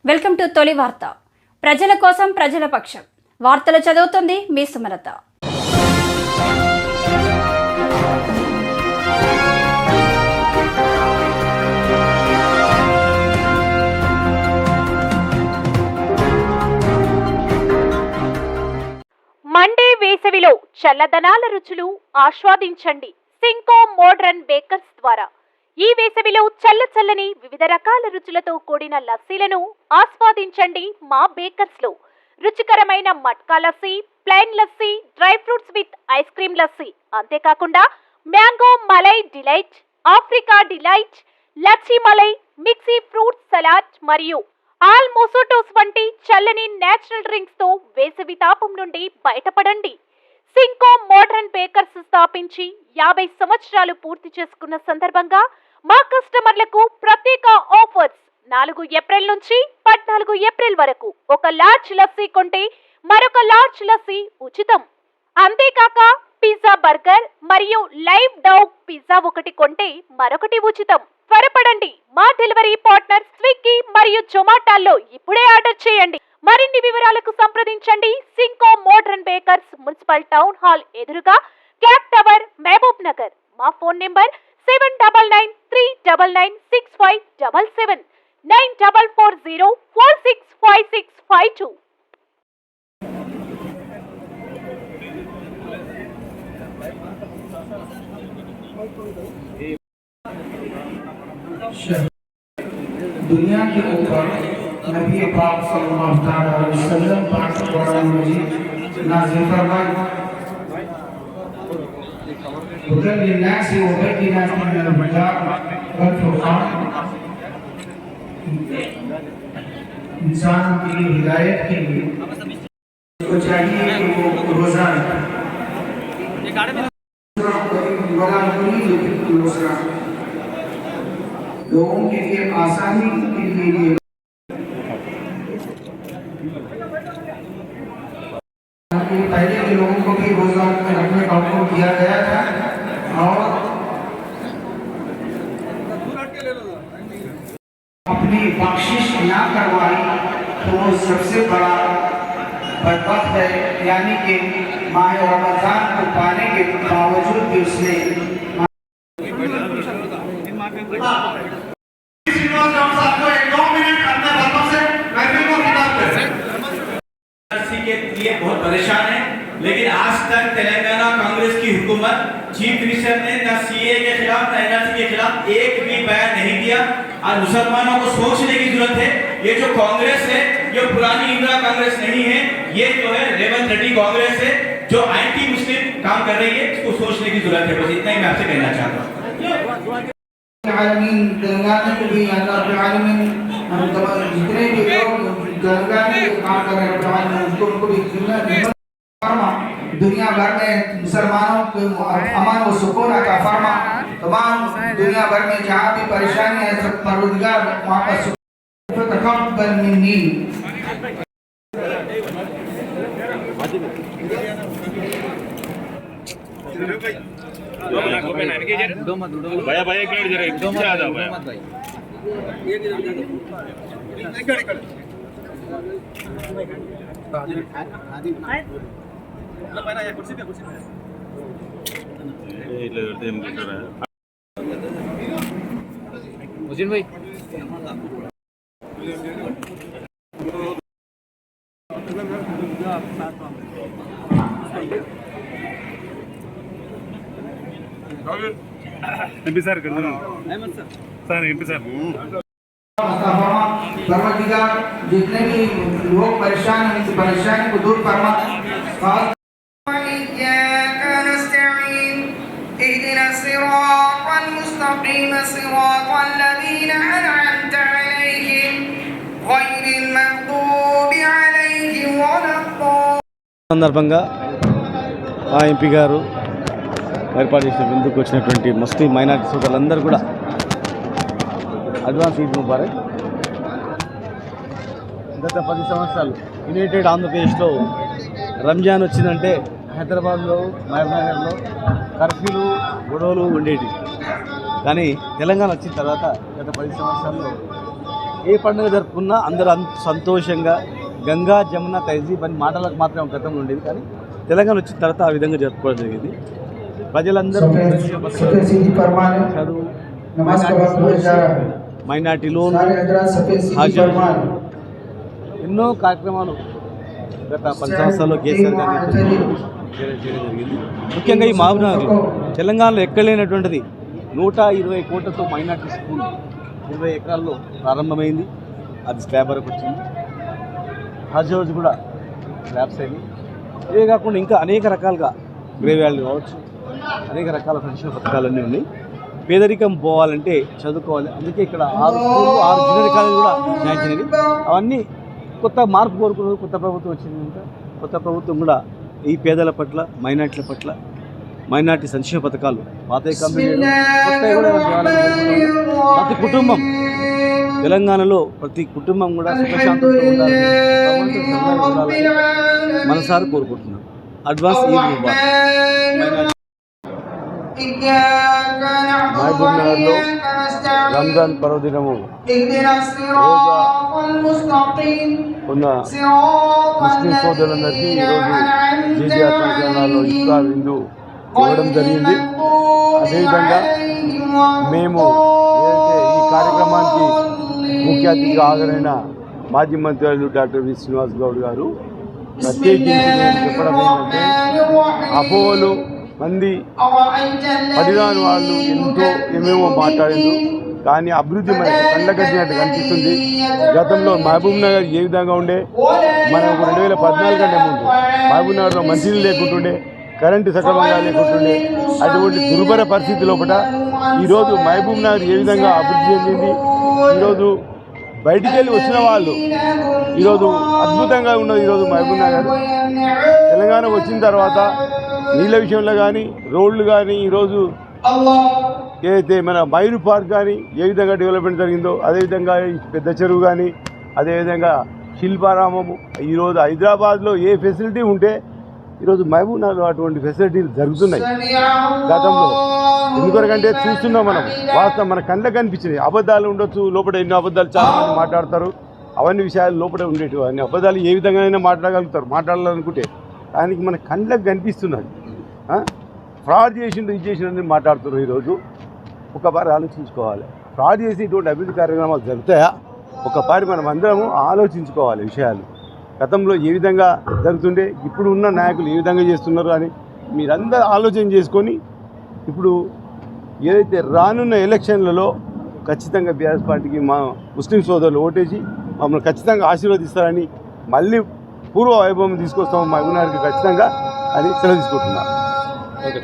Welcome to తొలి వార్త. ప్రజల కోసం ప్రజల పక్షం. వార్తలు చదువుతుంది మీ సుమలత. మండే వేసవిలో చల్లదనాల రుచులు ఆస్వాదించండి సింకో మోడ్రన్ బేకర్స్ ద్వారా. ఈ వేసవిలో చల్లని వివిధ రకాల రుచులతో కూడిన లస్సీలను ఆస్వాదించండి మా బేకర్స్ లో. రుచికరమైన matka lassi, plain lassi, dry fruits with ice cream lassi, అంతేకాకుండా mango malai delight, Africa delight, lachchi malai, mixed fruit salad మరియు ఆల్ మోసోటోస్ వంటి చల్లని నేచురల్ డ్రింక్స్ తో వేసవి తాపం నుండి బయటపడండి. సింకో మోడ్రన్ బేకర్స్ స్థాపించి 50 సంవత్సరాలు పూర్తి చేసుకున్న సందర్భంగా మా కస్టమర్లకు ప్రత్యేక ఆఫర్స్. 4 ఏప్రిల్ నుంచి 14 ఏప్రిల్ వరకు ఒక లార్జ్ లస్సీ కొంటే మరొక లార్జ్ లస్సీ ఉచితం. అంతేకాక పిజ్జా, బర్గర్ మరియు లైవ్ డౌగ్ పిజ్జా ఒకటి కొంటే మరొకటి ఉచితం. త్వరపడండి, మా డెలివరీ పార్ట్నర్ స్విగ్గీ మరియు జొమాటోలో ఇప్పుడే ఆర్డర్ చేయండి. మరిన్ని వివరాలకు సంప్రదించండి సింకో modern bakers, municipal town hall ఎదురుగా, క్లాక్ టవర్, మహబూబ్ నగర్. మా ఫోన్ నెంబర్ 7993996577, 9440465652. दुनिया के ऊपर नबी पाक सल्लल्लाहु अलैहि वसल्लम पाक कुरान मजीद नाज़िल फरमाए। हुदन लिन्नास व बय्यिनातिन मिनल हुदा वल फुरक़ान। इंसान की हिदायत के लिए उसको चाहिए कि वो रोज़ा लोगों के लिए आसानी के लिए पहले के लोगों को भी रोजा में रखने का हुक्म दिया गया था और अपनी बख्शिश ना करवाई तो वो सबसे बड़ा बदबख्त है। यानी कि माह रमजान को पाने के बावजूद भी उसने के लिए बहुत परेशान है, लेकिन आज तक तेलंगाना कांग्रेस की हुकूमत चीफ मिनिस्टर ने न सीए के खिलाफ न एनआरसी के खिलाफ एक भी बयान नहीं दिया। और मुसलमानों को सोचने की जरूरत है। ये जो कांग्रेस है ये पुरानी इंदिरा कांग्रेस नहीं है, ये जो है रेवंत रेड्डी कांग्रेस है जो एंटी मुस्लिम काम कर रही है। इसको सोचने की जरूरत है। बस इतना ही मैं आपसे कहना चाहता हूँ। तेलंगाना को भी जितने भी लोग तेलंगाना के काम कर रहे हैं उनको भी दुनिया भर में मुसलमानों को अमन व सुकून अता फरमा। तमाम दुनिया भर में जहाँ भी परेशानी है सब परवरदिगार वहाँ पर तक़ब्बल मिन्नी। भैया भैया एक मिनट जरा एकदम से आ जाओ भैया। मुजिन भाई एमपी सर कर दो सर एमपी सर परवरदिगार जितने भी लोग परेशान हैं इस परेशानी को दूर फरमा। اهدنا الصراط المستقيم صراط الذين أنعمت عليهم غير المغضوب عليهم ولا الضالين. సందర్భంగా ఆ ఎంపీ గారు ఏర్పాటు చేసిన విందుకు వచ్చినటువంటి ముస్లిం మైనారిటీ సోదరులందరూ కూడా అడ్వాన్స్ ఈద్ ముబారక్. గత 10 సంవత్సరాలు యునైటెడ్ ఆంధ్రప్రదేశ్లో రంజాన్ వచ్చిందంటే హైదరాబాద్లో, మహబూబ్నగర్లో కర్ఫ్యూలు, గొడవలు ఉండేవి. కానీ తెలంగాణ వచ్చిన తర్వాత గత 10 సంవత్సరాల్లో ఏ పండుగ జరుపుకున్నా అందరూ సంతోషంగా గంగా జమున తహజీబ్ అని మాటలకు మాత్రమే గతంలో ఉండేది, కానీ తెలంగాణ వచ్చిన తర్వాత ఆ విధంగా జరుపుకోవడం జరిగింది. ప్రజలందరూ చదువు, మైనార్టీ లోన్, హజ్, ఎన్నో కార్యక్రమాలు గత 10 సంవత్సరాల్లో కేసీఆర్ గారు చేయడం జరిగింది. ముఖ్యంగా ఈ మహబూబ్నగర్ తెలంగాణలో ఎక్కడ లేనటువంటిది 120 కోట్లతో మైనార్టీ స్కూల్ 20 ఎకరాల్లో ప్రారంభమైంది. అది స్లాబ్ వరకు వచ్చింది. హజ్ హౌస్ కూడా స్లాబ్స్ అయింది. ఇవే కాకుండా ఇంకా అనేక రకాలుగా గ్రేవ్యాళ్ళు కావచ్చు, అనేక రకాల సంక్షేమ పథకాలన్నీ ఉన్నాయి. పేదరికం పోవాలంటే చదువుకోవాలి. అందుకే ఇక్కడ 6 స్కూళ్ళు 6 జూనియర్ కాలేజీలు కూడా శాంక్షన్ అయ్యి అవన్నీ కొత్త మార్పు కోరుకున్నారు. కొత్త ప్రభుత్వం వచ్చిందంటే కొత్త ప్రభుత్వం కూడా ఈ పేదల పట్ల, మైనార్టీల పట్ల, మైనార్టీ సంక్షేమ పథకాలు పాతవి కంపెనీలు కొత్తవి కూడా ప్రతి కుటుంబం తెలంగాణలో ప్రతి కుటుంబం కూడా సుఖశాంతులతో ఉండాలని మనసారి కోరుకుంటున్నాం. అడ్వాన్స్ ఈద్ ముబారక్. మహబూబ్నగర్లో రంజాన్ పర్వదినము రోజా ఉన్న ముస్లిం సోదరులందరికీ ఈరోజు జీజీఆర్ కేంద్రాల్లో ఇఫ్తార్ విందు ఇవ్వడం జరిగింది. అదేవిధంగా మేము ఏదైతే ఈ కార్యక్రమానికి ముఖ్య అతిథిగా హాజరైన మాజీ మంత్రులు డాక్టర్ వి శ్రీనివాస్ గౌడ్ గారు ప్రత్యేకించి నేను చెప్పడం ఏంటంటే, అపోహలు మంది పడిరాని వాళ్ళు ఎంతో ఏమేమో మాట్లాడారు, కానీ అభివృద్ధి మనకి కళ్ళగట్టినట్టు కనిపిస్తుంది. గతంలో మహబూబ్ నగర్ ఏ విధంగా ఉండే, మనకు 2014 కంటే ముందు మహబూబ్ నగర్లో మంచినీళ్ళు లేకుంటుండే, కరెంటు సక్రమంగా లేకుంటుండే. అటువంటి దుర్భర పరిస్థితి లోపల ఈరోజు మహబూబ్ నగర్ ఏ విధంగా అభివృద్ధి చెందింది. ఈరోజు బయటికి వెళ్ళి వచ్చిన వాళ్ళు ఈరోజు అద్భుతంగా ఉన్నది. ఈరోజు మహబూబ్ నగర్ తెలంగాణకు వచ్చిన తర్వాత నీళ్ళ విషయంలో కానీ, రోడ్లు కానీ, ఈరోజు ఏదైతే మన మైరు పార్క్ కానీ ఏ విధంగా డెవలప్మెంట్ జరిగిందో, అదేవిధంగా పెద్ద చెరువు కానీ, అదేవిధంగా శిల్పారామము. ఈరోజు హైదరాబాద్లో ఏ ఫెసిలిటీ ఉంటే ఈరోజు మహబూబ్ నగర్లో అటువంటి ఫెసిలిటీలు జరుగుతున్నాయి. గతంలో ఎందుకంటే చూస్తున్నాం మనం, వాస్తవం మన కళ్ళకు కనిపించినాయి. అబద్ధాలు ఉండొచ్చు, లోపల ఎన్నో అబద్ధాలు చాలామంది మాట్లాడతారు. అవన్నీ విషయాలు లోపల ఉండేవి. అన్ని అబద్ధాలు ఏ విధంగా మాట్లాడగలుగుతారు, మాట్లాడాలనుకుంటే. దానికి మన కళ్ళకు కనిపిస్తున్నది. ఫ్రాడ్ చేసిండు, ఇది చేసిండు మాట్లాడుతున్నారు. ఈరోజు ఒకసారి ఆలోచించుకోవాలి. ఫ్రాడ్ చేసి ఇటువంటి అభివృద్ధి కార్యక్రమాలు జరుగుతాయా? ఒకసారి మనం అందరము ఆలోచించుకోవాలి విషయాలు. గతంలో ఏ విధంగా జరుగుతుండే, ఇప్పుడు ఉన్న నాయకులు ఏ విధంగా చేస్తున్నారు అని మీరందరూ ఆలోచన చేసుకొని ఇప్పుడు ఏదైతే రానున్న ఎలక్షన్లలో ఖచ్చితంగా బీఆర్ఎస్ పార్టీకి మా ముస్లిం సోదరులు ఓటేసి మమ్మల్ని ఖచ్చితంగా ఆశీర్వదిస్తారని, మళ్ళీ పూర్వ వైభవం తీసుకొస్తాము మహబూబ్ నగర్కి ఖచ్చితంగా అని సెలవు తీసుకుంటున్నారు. ఓకే.